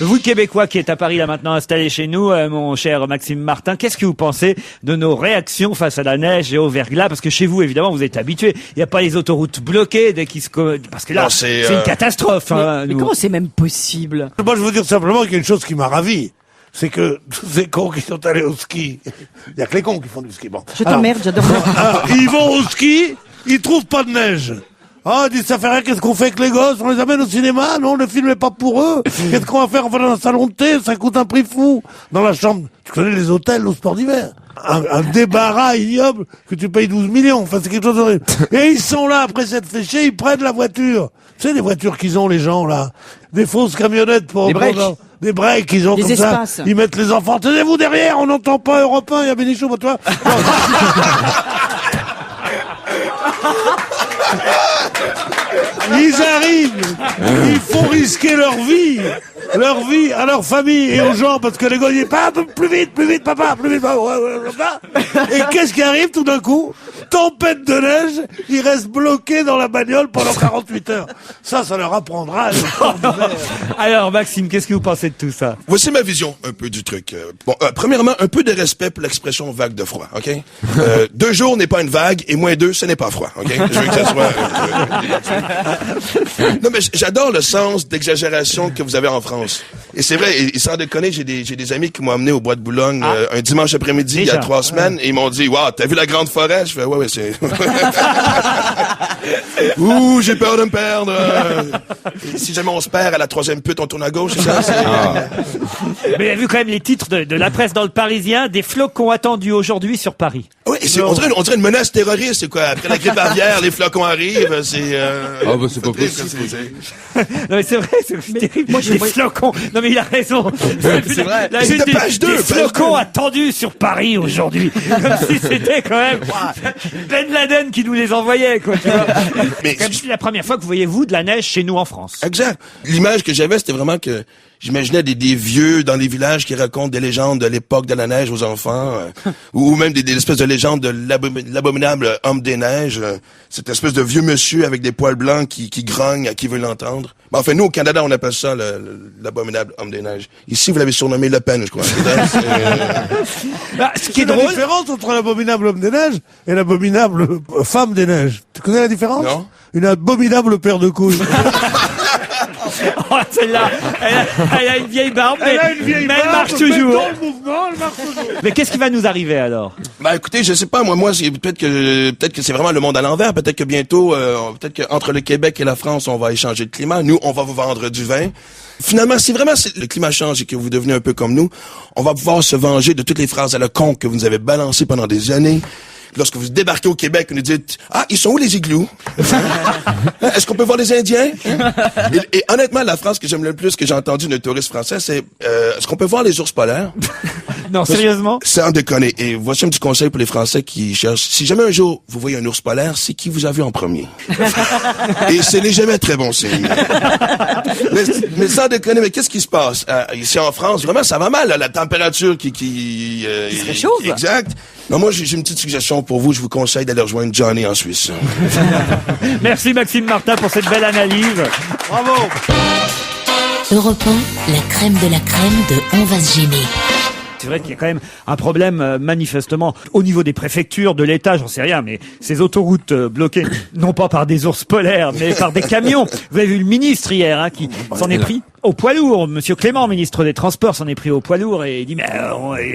Vous, Québécois, qui êtes à Paris là maintenant installé chez nous, mon cher Maxime Martin, qu'est-ce que vous pensez de nos réactions face à la neige et au verglas? Parce que chez vous, évidemment, vous êtes habitués. Il n'y a pas les autoroutes bloquées dès qu'ils se... Parce que là, Non, c'est une catastrophe. Mais comment c'est même possible? Moi, je veux dire simplement qu'il y a une chose qui m'a ravi. C'est que tous ces cons qui sont allés au ski, il y a que les cons qui font du ski. Bon. Je t'emmerde, j'adore. Alors, ils vont au ski, ils trouvent pas de neige. Ah, ils disent, ça fait rien, qu'est-ce qu'on fait avec les gosses? On les amène au cinéma? Non, le film est pas pour eux. Qu'est-ce qu'on va faire? On va dans un salon de thé, ça coûte un prix fou. Dans la chambre, tu connais les hôtels au sport d'hiver? Un débarras ignoble que tu payes 12 millions. Enfin, c'est quelque chose d'horrible. Et ils sont là, après s'être fait chier, ils prennent la voiture. Tu sais, les voitures qu'ils ont, les gens, là. Des fausses camionnettes pour... Des breaks. Des breaks qu'ils ont Des comme espaces. ça. Ils mettent les enfants. Tenez-vous derrière, on n'entend pas Europe 1, il y a Bénichou, toi. Ils arrivent, ils font risquer leur vie à leur famille et aux gens, parce que les gars disent pas plus vite, papa, plus vite, papa. Et qu'est-ce qui arrive tout d'un coup? Tempête de neige, ils restent bloqués dans la bagnole pendant 48 heures. Ça leur apprendra. Alors, Maxime, qu'est-ce que vous pensez de tout ça? Voici ma vision un peu du truc. Premièrement, un peu de respect pour l'expression vague de froid, OK? 2 jours n'est pas une vague, et -2, ce n'est pas froid, OK? Je veux que ça soit... Non, mais j'adore le sens d'exagération que vous avez en France. Et c'est vrai, et sans déconner, j'ai des amis qui m'ont amené au Bois de Boulogne un dimanche après-midi, il y a 3 semaines, et ils m'ont dit, waouh, t'as vu la grande forêt? Je fais, ouais, c'est... Ouh, j'ai peur de me perdre. Si jamais on se perd à la 3e pute, on tourne à gauche, c'est ça? Mais il y a vu quand même les titres de la presse dans le Parisien, des flocons attendus aujourd'hui sur Paris. Oui, on dirait une menace terroriste, c'est quoi? Après la grippe aviaire, les flocons arrivent, c'est... Ah bah c'est pas possible. Non mais c'est vrai, c'est terrible. Moi, des flocons. Non mais il a raison. C'est vrai. La C'est une de page 2, des page flocons 2. attendus sur Paris aujourd'hui. Comme si c'était quand même Ben Laden qui nous les envoyait, quoi. Tu vois. Mais C'est la première fois que vous voyez, vous, de la neige chez nous en France. exact. L'image que j'avais, c'était vraiment que j'imaginais des vieux dans les villages qui racontent des légendes de l'époque de la neige aux enfants, ou même des espèces de légendes de l'abominable homme des neiges, cette espèce de vieux monsieur avec des poils blancs qui grogne à qui veut l'entendre. Ben, enfin, nous, au Canada, on appelle ça l'abominable homme des neiges. Ici, vous l'avez surnommé Le Pen, je crois. Ce qui est La drôle, différence entre l'abominable homme des neiges et l'abominable femme des neiges. Tu connais la différence? Non. Une abominable paire de couilles. oh, celle-là, elle a une vieille barbe, mais elle marche mais toujours. dans le mouvement, elle marche toujours. Mais qu'est-ce qui va nous arriver alors? Ben, écoutez, je sais pas, moi, peut-être que c'est vraiment le monde à l'envers. Peut-être que bientôt, peut-être qu'entre le Québec et la France, on va échanger de climat. Nous, on va vous vendre du vin. Finalement, si vraiment le climat change et que vous devenez un peu comme nous, on va pouvoir se venger de toutes les phrases à la con que vous nous avez balancées pendant des années. Lorsque vous débarquez au Québec, vous nous dites « Ah, ils sont où les igloos? Est-ce qu'on peut voir les Indiens? » et honnêtement, la phrase que j'aime le plus que j'ai entendue d'un touriste français, c'est est-ce qu'on peut voir les ours polaires? Non, sérieusement? Sans déconner. Et voici un petit conseil pour les Français qui cherchent. Si jamais un jour vous voyez un ours polaire, c'est qui vous a vu en premier. Et ce n'est jamais très bon signe. mais sans déconner, mais qu'est-ce qui se passe? Ici en France, vraiment, ça va mal, là, la température qui se réchauffe. Exact. Non, moi, j'ai une petite suggestion pour vous. Je vous conseille d'aller rejoindre Johnny en Suisse. Merci Maxime Martin pour cette belle analyse. Bravo. Europe 1, la crème de la crème de On va se gêner. C'est vrai qu'il y a quand même un problème manifestement au niveau des préfectures, de l'État, j'en sais rien, mais ces autoroutes bloquées, non pas par des ours polaires, mais par des camions. Vous avez vu le ministre hier qui s'en est pris au poids lourd. Monsieur Clément, ministre des Transports, s'en est pris au poids lourd et il dit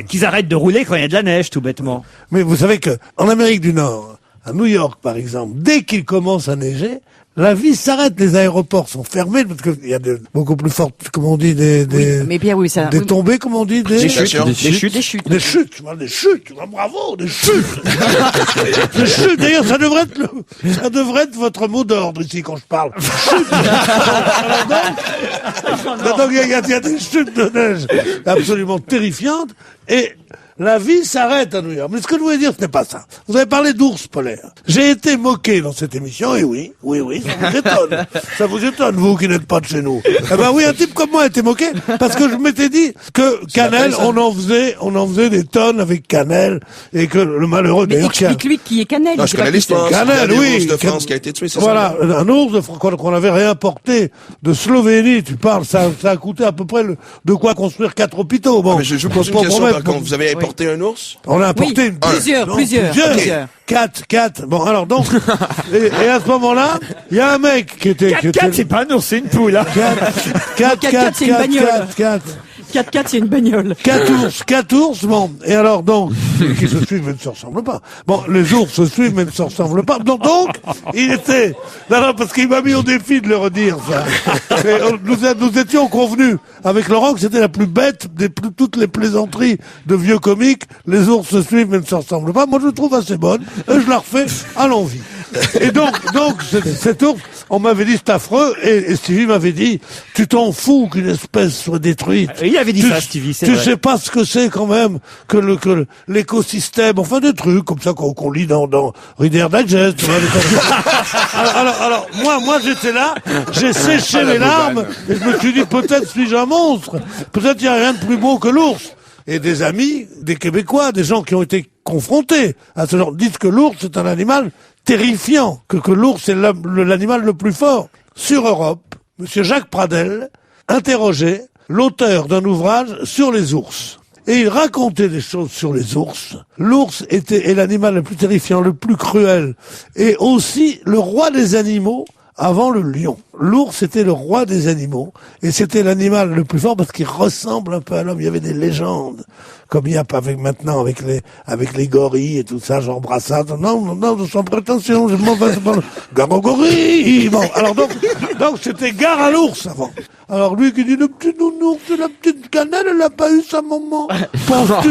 qu'ils arrêtent de rouler quand il y a de la neige, tout bêtement. Mais vous savez que en Amérique du Nord, à New York par exemple, dès qu'il commence à neiger, la vie s'arrête, les aéroports sont fermés parce qu'il y a beaucoup plus fortes, comme on dit, des Mais bien oui, ça. des tombées, comme on dit, Des chutes. Des chutes. des chutes, des chutes, bravo, des chutes. Des chutes. D'ailleurs, ça devrait être votre mot d'ordre ici quand je parle. Chutes. Donc, il y a des chutes de neige absolument terrifiantes et la vie s'arrête à New York. Mais ce que je voulais dire, ce n'est pas ça. Vous avez parlé d'ours polaires. J'ai été moqué dans cette émission, et oui, ça vous étonne. Ça vous étonne, vous qui n'êtes pas de chez nous. Eh ben oui, un type comme moi a été moqué, parce que je m'étais dit que cannelle, on en faisait des tonnes avec cannelle, et que le malheureux, Mais d'ailleurs, explique-lui qui est Cannelle. Non, je connais l'histoire. Cannelle, C'est un des oui. ours de France qui a été tué, c'est voilà, ça? un ours qu'on avait réimporté de Slovénie, tu parles, ça a coûté à peu près de quoi construire 4 hôpitaux. Bon, Mais je vous pose une Pour question, promettre, par contre. Vous avez importé un ours? on a importé Oui, plusieurs. 4. Bon, alors donc, et à ce moment-là, il y a un mec qui était... 4-4, c'est pas un ours, c'est une poule. Hein. 4-4, c'est une bagnole. 4x4, c'est une bagnole. 4 ours, bon. Et alors, donc, qui se suivent mais ne se ressemblent pas. Bon, les ours se suivent mais ne se ressemblent pas. Donc, il était... Non, parce qu'il m'a mis au défi de le redire, ça. Et nous étions convenus avec Laurent que c'était la plus bête toutes les plaisanteries de vieux comiques. Les ours se suivent mais ne se ressemblent pas. Moi, je le trouve assez bonne. Et je la refais à l'envie. Et donc, cet ours, on m'avait dit c'est affreux, et Stevie m'avait dit, tu t'en fous qu'une espèce soit détruite. Il avait dit ça, Stevie, c'est Tu vrai. sais pas ce que c'est quand même que l'écosystème, enfin des trucs comme ça qu'on lit dans Reader Digest. Tu vois, alors, moi j'étais là, j'ai séché mes larmes, et je me suis dit peut-être suis-je un monstre, peut-être il y a rien de plus beau que l'ours. Et des amis, des Québécois, des gens qui ont été confrontés à ce genre, disent que l'ours c'est un animal terrifiant, que l'ours est l'animal le plus fort. Sur Europe, Monsieur Jacques Pradel interrogeait l'auteur d'un ouvrage sur les ours. Et il racontait des choses sur les ours. L'ours est l'animal le plus terrifiant, le plus cruel, et aussi le roi des animaux avant le lion. L'ours était le roi des animaux, et c'était l'animal le plus fort parce qu'il ressemble un peu à l'homme. Il y avait des légendes, comme il y a maintenant avec les gorilles et tout ça, Jean Brassard. Non, sans prétention, je m'en vais pas. Gare aux gorilles! Bon, alors donc c'était gare à l'ours avant. Alors lui qui dit le petit nounours de la petite cannelle, elle n'a pas eu sa maman. Penses-tu?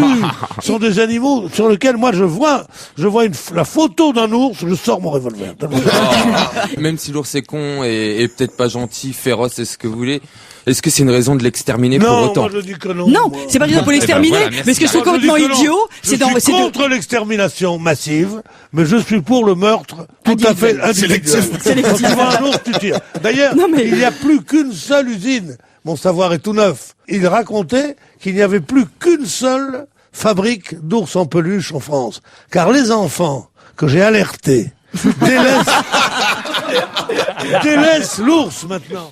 Ce sont des animaux sur lesquels moi je vois la photo d'un ours, je sors mon revolver. Même si l'ours est con et peut-être pas gentil, féroce, c'est ce que vous voulez, est-ce que c'est une raison de l'exterminer pour Non, autant? moi je dis que non. Non, moi. c'est pas pour l'exterminer, voilà, merci. mais ce que je trouve Moi, je dis complètement que non. idiot, Je c'est suis contre l'extermination massive, mais je suis pour le meurtre tout à fait individuel. Sélectif. Quand tu vois un ours, tu tires. D'ailleurs, Non, mais- il n'y a plus qu'une seule usine. Mon savoir est tout neuf. Il racontait qu'il n'y avait plus qu'une seule fabrique d'ours en peluche en France. Car les enfants que j'ai alertés délaissent l'ours maintenant.